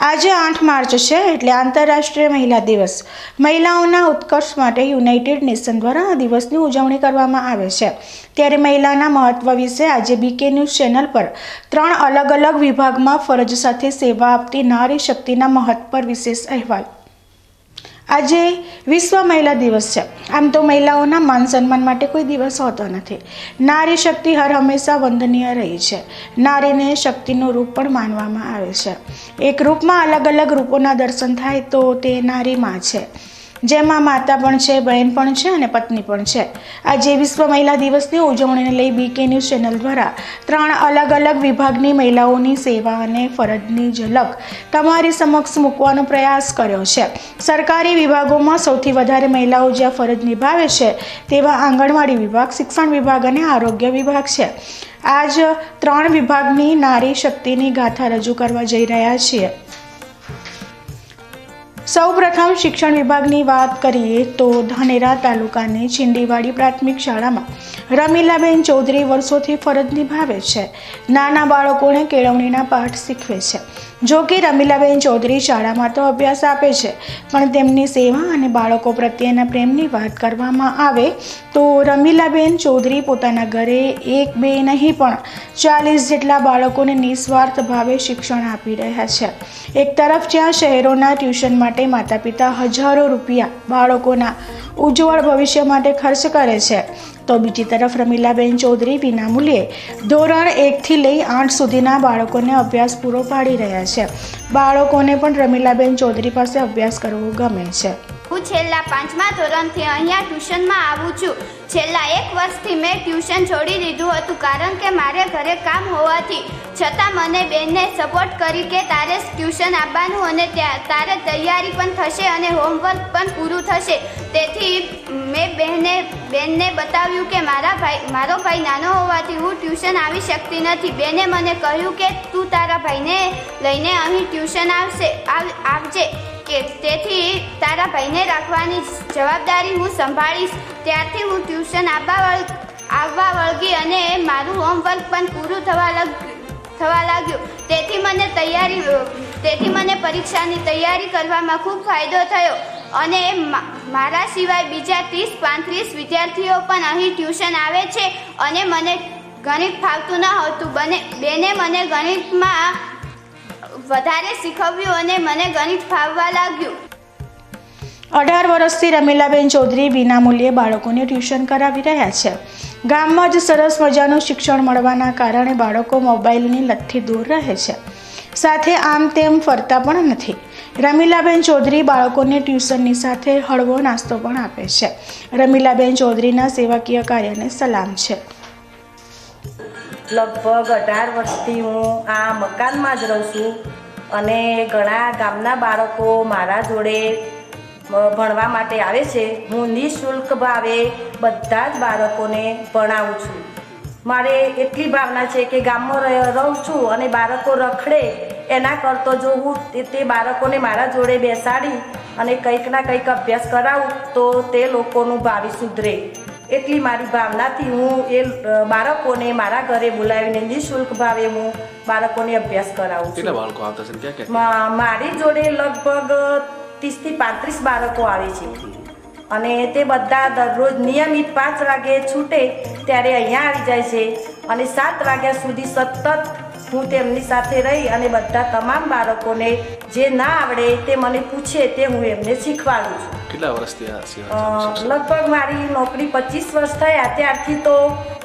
આજે 8 માર્ચ છે એટલે આંતરરાષ્ટ્રીય મહિલા દિવસ। મહિલાઓના ઉત્કર્ષ માટે યુનાઇટેડ નેશન દ્વારા આ દિવસની ઉજવણી કરવામાં આવે છે। ત્યારે મહિલાના મહત્વ વિશે આજે બીકે ન્યૂઝ ચેનલ પર 3 અલગ અલગ વિભાગમાં ફરજ સાથે સેવા આપતી નારી શક્તિના મહત્વ પર વિશેષ અહેવાલ। આજે વિશ્વ મહિલા દિવસ છે। આમ તો મહિલાઓના માન સન્માન માટે કોઈ દિવસ હોતો નથી। નારી શક્તિ હર હંમેશા વંદનીય રહી છે। નારીને શક્તિનું રૂપ પણ માનવામાં આવે છે। એક રૂપમાં અલગ અલગ રૂપોના દર્શન થાય તો તે નારી માં છે, જેમાં માતા પણ છે, બહેન પણ છે અને પત્ની પણ છે। આજે વિશ્વ મહિલા દિવસની ઉજવણીને લઈ બીકે ન્યૂઝ ચેનલ દ્વારા 3 અલગ અલગ વિભાગની મહિલાઓની સેવા અને ફરજની ઝલક તમારી સમક્ષ મૂકવાનો પ્રયાસ કર્યો છે। સરકારી વિભાગોમાં સૌથી વધારે મહિલાઓ જ્યાં ફરજ નિભાવે છે તેવા આંગણવાડી વિભાગ, શિક્ષણ વિભાગ અને આરોગ્ય વિભાગ છે। આજ 3 વિભાગની નારી શક્તિની ગાથા રજૂ કરવા જઈ રહ્યા છીએ। સૌપ્રથમ શિક્ષણ વિભાગની વાત કરીએ તો ધાનેરા તાલુકાની છીંડીવાડી પ્રાથમિક શાળામાં રમીલાબેન ચૌધરી વર્ષોથી ફરજ નિભાવે છે। નાના બાળકોને કેળવણીના પાઠ શીખવે છે। જો કે રમીલાબેન ચૌધરી શાળામાં તો અભ્યાસ આપે છે, પણ તેમની સેવા અને બાળકો પ્રત્યેના પ્રેમની વાત કરવામાં આવે તો રમીલાબેન ચૌધરી પોતાના ઘરે 1, 2 નહીં પણ 40 જેટલા બાળકોને નિસ્વાર્થ ભાવે શિક્ષણ આપી રહ્યા છે। એક તરફ જ્યાં શહેરોના ટ્યુશન માટે માતા પિતા હજારો રૂપિયા બાળકોના ઉજ્જવળ ભવિષ્ય માટે ખર્ચ કરે છે, તો બીજી તરફ રમીલાબેન ચૌધરી વિનામૂલ્યે ધોરણ 1 થી લઈ 8 સુધીના બાળકોને અભ્યાસ પૂરો પાડી રહ્યા છે। બાળકોને પણ રમીલાબેન ચૌધરી પાસે અભ્યાસ કરવો ગમે છે। હું છેલ્લા 5મા ધોરણથી અહીંયા ટ્યુશનમાં આવું છું। છેલ્લા 1 વર્ષથી મેં ટ્યુશન છોડી દીધું હતું, કારણ કે મારે ઘરે કામ હોવાથી છતાં મને બેનને સપોર્ટ કરી કે તારે ટ્યુશન આવવાનું અને તારે તૈયારી પણ થશે અને હોમવર્ક પણ પૂરું થશે। તેથી મેં બેનને બતાવ્યું કે મારો ભાઈ નાનો હોવાથી હું ટ્યુશન આવી શકતી નથી। બેને મને કહ્યું કે તું તારા ભાઈને લઈને અહીં ટ્યુશન આવજે કે તેથી તારા ભાઈને રાખવાની જવાબદારી હું સંભાળીશ। ત્યારથી હું ટ્યુશન આવવા વળગી અને મારું હોમવર્ક પણ પૂરું થવા લાગ્યું। તેથી મને પરીક્ષાની તૈયારી કરવામાં ખૂબ ફાયદો થયો અને મારા સિવાય બીજા 30-35 વિદ્યાર્થીઓ પણ અહીં ટ્યુશન આવે છે અને મને ગણિત ફાવતું ન હતું। બેને મને ગણિતમાં વધારે શીખવ્યું અને મને ગણિત ફાવવા લાગ્યું। 18 વર્ષથી રમીલાબેન ચૌધરી વિનામૂલ્યે બાળકોને ટ્યુશન કરાવી રહ્યા છે। ગામમાં જ સરસ મજાનું શિક્ષણ મળવાના કારણે બાળકો મોબાઈલની લતથી દૂર રહે છે, સાથે આમ તેમ ફરતા પણ નથી। રમીલાબેન ચૌધરી બાળકોને ટ્યુશનની સાથે હળવો નાસ્તો પણ આપે છે। રમીલાબેન ચૌધરીના સેવાકીય કાર્યને સલામ છે। લગભગ 18 વર્ષથી હું આ મકાનમાં જ રહું છું અને ઘણા ગામના બાળકો મારા જોડે ભણવા માટે આવે છે। હું નિઃશુલ્ક ભાવે બધા જ બાળકોને ભણાવું છું। મારે એટલી ભાવના છે કે ગામમાં રહું છું અને બાળકો રખડે એના કરતો જો હું તે બાળકોને મારા જોડે બેસાડી અને કંઈક ના કંઈક અભ્યાસ કરાવું તો તે લોકોનું ભાવિ સુધરે, એટલી મારી ભાવનાથી હું એ બાળકોને મારા ઘરે બોલાવીને નિઃશુલ્ક ભાવે હું બાળકોને અભ્યાસ કરાવું છું। કેટલા બાળકો આવતા છે? મારી જોડે લગભગ 30 થી 35 બાળકો આવે છે અને તે બધા દરરોજ નિયમિત 5 વાગે છૂટે ત્યારે અહીંયા આવી જાય છે અને 7 વાગ્યા સુધી સતત હું તેમની સાથે રહી અને બધા તમામ બાળકોને જે ના આવડે તે મને પૂછે તે હું એમને શીખવાડું છું। કેટલા વર્ષથી લગભગ મારી નોકરી 25 વર્ષ થયા ત્યારથી તો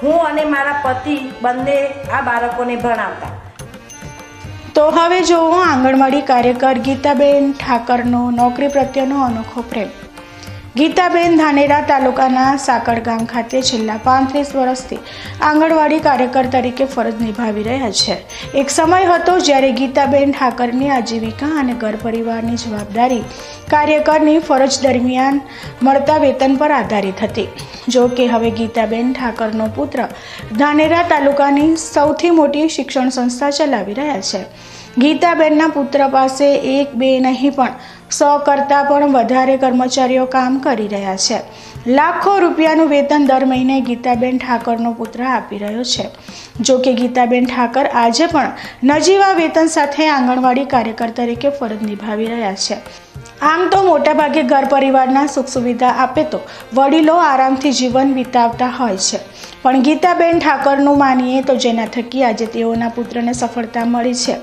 હું અને મારા પતિ બંને આ બાળકોને ભણાવતા। તો હવે જોવો આંગણવાડી કાર્યકર ગીતાબેન ઠાકરનો નોકરી પ્રત્યેનો અનોખો પ્રેમ। ગીતાબેન ધાનેરા તાલુકાના સાકળ ગામ ખાતે છેલ્લા 35 વર્ષથી આંગણવાડી કાર્યકર તરીકે ફરજ નિભાવી રહ્યા છે। એક સમય હતો જ્યારે ગીતાબેન ઠાકરની આજીવિકા અને ઘર પરિવારની જવાબદારી કાર્યકરની ફરજ દરમિયાન મળતા વેતન પર આધારિત હતી। જો કે હવે ગીતાબેન ઠાકરનો પુત્ર ધાનેરા તાલુકાની સૌથી મોટી શિક્ષણ સંસ્થા ચલાવી રહ્યા છે। ગીતાબેનના પુત્ર પાસે 1-2 નહીં પણ 100 કરતાં પણ વધારે કર્મચારીઓ કામ કરી રહ્યા છે. લાખો રૂપિયાનું વેતન દર મહિને ગીતાબેન ઠાકરનો પુત્ર આપી રહ્યો છે. જો કે ગીતાબેન ઠાકર આજે પણ નજીવા વેતન સાથે આંગણવાડી કાર્યકર તરીકે ફરજ નિભાવી રહ્યા છે. આમ તો મોટાભાગે ઘર પરિવારના સુખ સુવિધા આપે તો વડીલો આરામથી જીવન વિતાવતા હોય છે, પણ ગીતાબેન ઠાકરનું માનીએ તો જેના થકી આજે તેઓના પુત્રને સફળતા મળી છે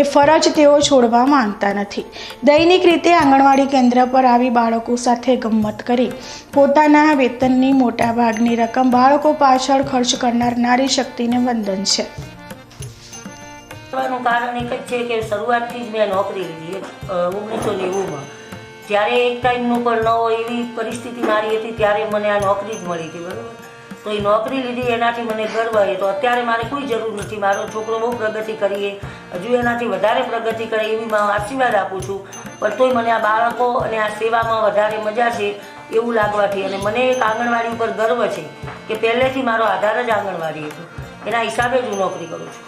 એ ફરજ તેઓ છોડવા માંગતા નથી. દૈનિક રીતે આંગણવાડી કેન્દ્ર પર આવી બાળકો સાથે ગમ્મત કરી પોતાના વેતનની મોટાભાગની રકમ બાળકો પાછળ ખર્ચ કરનાર નારી શક્તિને વંદન છે. કારણ એક જ છે કે શરૂઆતથી જ મેં નોકરી લીધી 1990માં. જ્યારે એક ટાઈમનું પણ ન હોય એવી પરિસ્થિતિ મારી હતી, ત્યારે મને આ નોકરી જ મળી હતી. બરાબર, તો એ નોકરી લીધી એનાથી મને ગર્વ છે. તો અત્યારે મારે કોઈ જરૂર નથી. મારો છોકરો બહુ પ્રગતિ કરીએ, હજુ એનાથી વધારે પ્રગતિ કરે એવી હું આશીર્વાદ આપું છું. પણ તોય મને આ બાળકો અને આ સેવામાં વધારે મજા છે એવું લાગવાથી, અને મને એક આંગણવાડી ઉપર ગર્વ છે કે પહેલેથી મારો આધાર જ આંગણવાડી હતો. એના હિસાબે જ હું નોકરી કરું છું.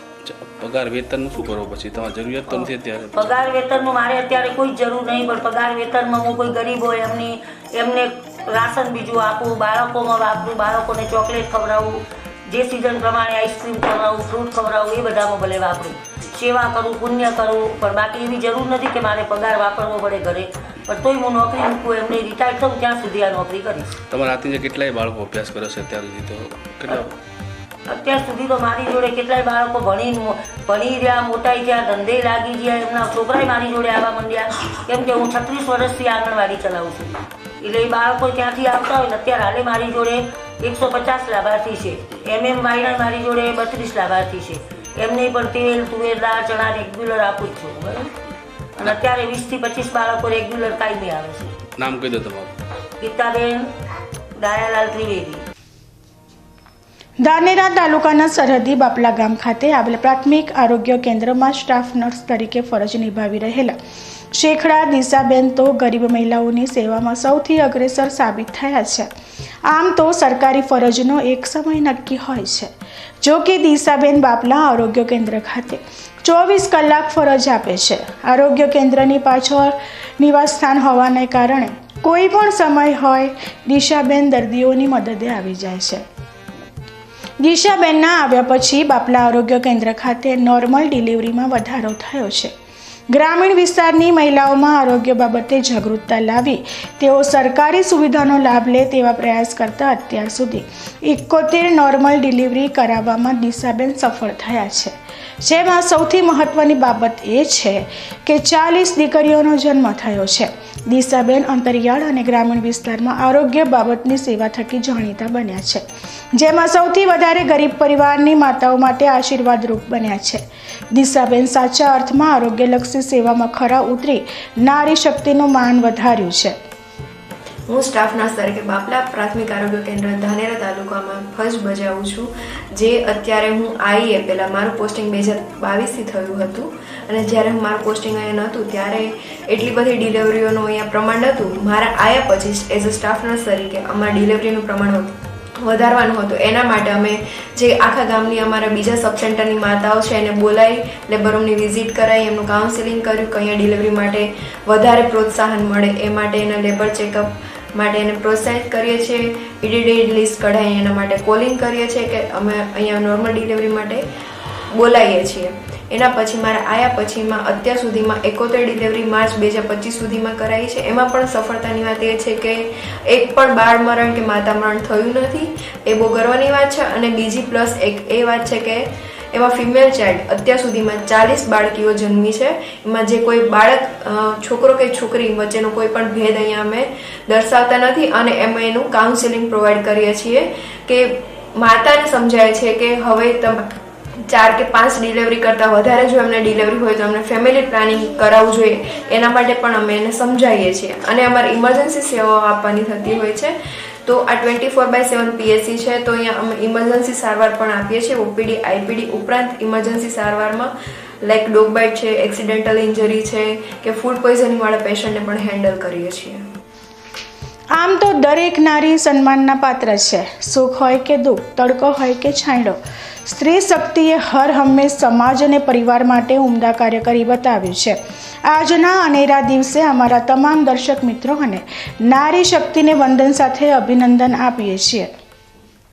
પગાર વેતનનું શું કરો પછી? તમારે જરૂરિયાત તો નથી અત્યારે? પગાર વેતનનું મારે અત્યારે કોઈ જરૂર નહીં, પણ પગાર વેતનમાં હું કોઈ ગરીબ હોય એમને રાશન બીજું આપું, બાળકોમાં વાપરું, બાળકોને ચોકલેટ ખવડાવું, જે સિઝન પ્રમાણે આઈસ્ક્રીમ ખવડાવું, ફ્રૂટ ખવડાવું, એ બધામાં ભલે વાપરું. સેવા કરું, પુણ્ય કરું, પણ બાકી એવી જરૂર નથી કે મારે પગાર વાપરવો પડે ઘરે. પણ તોય હું નોકરી મૂકું, એમને રિટાયર થઉં ત્યાં સુધી આ નોકરી કરીશ. તમારા હાથની કેટલાય બાળકો અભ્યાસ કરે છે અત્યાર સુધી? તો કેટલા? અત્યાર સુધી તો મારી જોડે કેટલાય બાળકો ભણી રહ્યા, મોટાઈ થયા, ધંધે લાગી ગયા, એમના છોકરાએ મારી જોડે આવવા માંડ્યા. કેમ કે હું 36 વર્ષથી આંગણવાડી ચલાવું છું. એટલે એ બાળકો ત્યાંથી આવતા હોય ને અત્યારે હાલે મારી જોડે 150 લાભાર્થી છે. વાયણા મારી જોડે 32 લાભાર્થી છે. એમને પણ તેલ, તુવેર, દાળ, ચણા રેગ્યુલર આપું જ છું. બરાબર, અને અત્યારે 20 થી 25 બાળકો રેગ્યુલર કાયમી આવે છે. નામ કહી દો તમારું. ગીતાબેન દયાલાલ ત્રિવેદી. ધાનેરા તાલુકાના સરહદી બાપલા ગામ ખાતે આવેલ પ્રાથમિક આરોગ્ય કેન્દ્રમાં સ્ટાફ નર્સ તરીકે ફરજ નિભાવી રહેલા શેખડા દિશાબેન તો ગરીબ મહિલાઓની સેવામાં સૌથી અગ્રેસર સાબિત થયા છે. આમ તો સરકારી ફરજનો એક સમય નક્કી હોય છે. જો કે દિશાબેન બાપલા આરોગ્ય કેન્દ્ર ખાતે 24 કલાક ફરજ આપે છે. આરોગ્ય કેન્દ્રની પાછળ નિવાસસ્થાન હોવાને કારણે કોઈ પણ સમય હોય દિશાબેન દર્દીઓની મદદે આવી જાય છે. દિશાબેનના આવ્યા પછી બાપલા આરોગ્ય કેન્દ્ર ખાતે નોર્મલ ડિલિવરીમાં વધારો થયો છે. ગ્રામીણ વિસ્તારની મહિલાઓમાં આરોગ્ય બાબતે જાગૃતતા લાવી તેઓ સરકારી સુવિધાનો લાભ લે તેવા પ્રયાસ કરતા અત્યાર સુધી 71 નોર્મલ ડિલિવરી કરાવવામાં દિશાબેન સફળ થયા છે. જેમાં સૌથી મહત્વની બાબત એ છે કે 40 દીકરીઓનો જન્મ થયો છે. દિશાબેન અંતરિયાળ અને ગ્રામીણ વિસ્તારમાં આરોગ્ય બાબતની સેવા થકી જાણીતા બન્યા છે. જેમાં સૌથી વધારે ગરીબ પરિવારની માતાઓ માટે આશીર્વાદરૂપ બન્યા છે. દિશાબેન સાચા અર્થમાં આરોગ્યલક્ષી સેવામાં ખરા ઉતરી નારી શક્તિનું માન વધાર્યું છે. હું સ્ટાફ નર્સ તરીકે બાપલા પ્રાથમિક આરોગ્ય કેન્દ્ર ધાનેરા તાલુકામાં ફરજ બજાવું છું. જે અત્યારે હું આવીએ પહેલાં મારું પોસ્ટિંગ 2022થી થયું હતું, અને જ્યારે મારું પોસ્ટિંગ અહીંયા નહોતું ત્યારે એટલી બધી ડિલિવરીઓનું અહીંયા પ્રમાણ હતું. મારા આવ્યા પછી એઝ અ સ્ટાફ નર્સ તરીકે અમારા ડિલિવરીનું પ્રમાણ વધારવાનું હતું. એના માટે અમે જે આખા ગામની અમારા બીજા સબ સેન્ટરની માતાઓ છે એને બોલાવી લેબર રૂમની વિઝિટ કરાવી, એમનું કાઉન્સેલિંગ કર્યું કે અહીંયા ડિલિવરી માટે વધારે પ્રોત્સાહન મળે એ માટે એના લેબર ચેકઅપ માટે એને પ્રોત્સાહિત કરીએ છીએ. EDD લિસ્ટ કઢાવી એના માટે કોલિંગ કરીએ છીએ કે અમે અહીંયા નોર્મલ ડિલિવરી માટે બોલાવીએ છીએ. એના પછી મારા આવ્યા પછીમાં અત્યાર સુધીમાં 71 ડિલિવરી માર્ચ 2025 સુધીમાં કરાવી છે. એમાં પણ સફળતાની વાત એ છે કે એક પણ બાળ મરણ કે માતા મરણ થયું નથી. એ બહુ ગર્વની વાત છે. અને બીજી પ્લસ એક એ વાત છે કે એમાં ફિમેલ ચાઇલ્ડ અત્યાર સુધીમાં 40 બાળકીઓ જન્મી છે. એમાં જે કોઈ બાળક છોકરો કે છોકરી વચ્ચેનો કોઈ પણ ભેદ અહીંયા અમે દર્શાવતા નથી. અને એમાં એનું કાઉન્સેલિંગ પ્રોવાઈડ કરીએ છીએ કે માતાને સમજાય છે કે હવે તમે 4 કે 5 ડિલિવરી કરતાં વધારે જો એમને ડિલિવરી હોય તો અમને ફેમિલી પ્લાનિંગ કરાવવું જોઈએ. એના માટે પણ અમે એને સમજાવીએ છીએ. અને અમારે ઇમરજન્સી સેવાઓ આપવાની થતી હોય છે. તો આ 24/7 PSC છે, તો અહીંયા અમે ઇમરજન્સી સારવાર પણ આપીએ છીએ. OPD IPD ઉપરાંત ઇમરજન્સી સારવારમાં લાઈક ડોગ બાઇટ છે, એક્સિડેન્ટલ ઇન્જરી છે કે ફૂડ પોઈઝનિંગવાળા પેશન્ટને પણ હેન્ડલ કરીએ છીએ. આમ તો દરેક નારી સન્માનના પાત્ર છે. સુખ હોય કે દુઃખ, તડકો હોય કે છાંયડો, સ્ત્રી શક્તિએ હર હંમેશ સમાજ અને પરિવાર માટે ઉમદા કાર્ય કરી બતાવ્યું છે. આજના અનેરા દિવસે અમારા તમામ દર્શક મિત્રો અને નારી શક્તિને વંદન સાથે અભિનંદન આપીએ છીએ.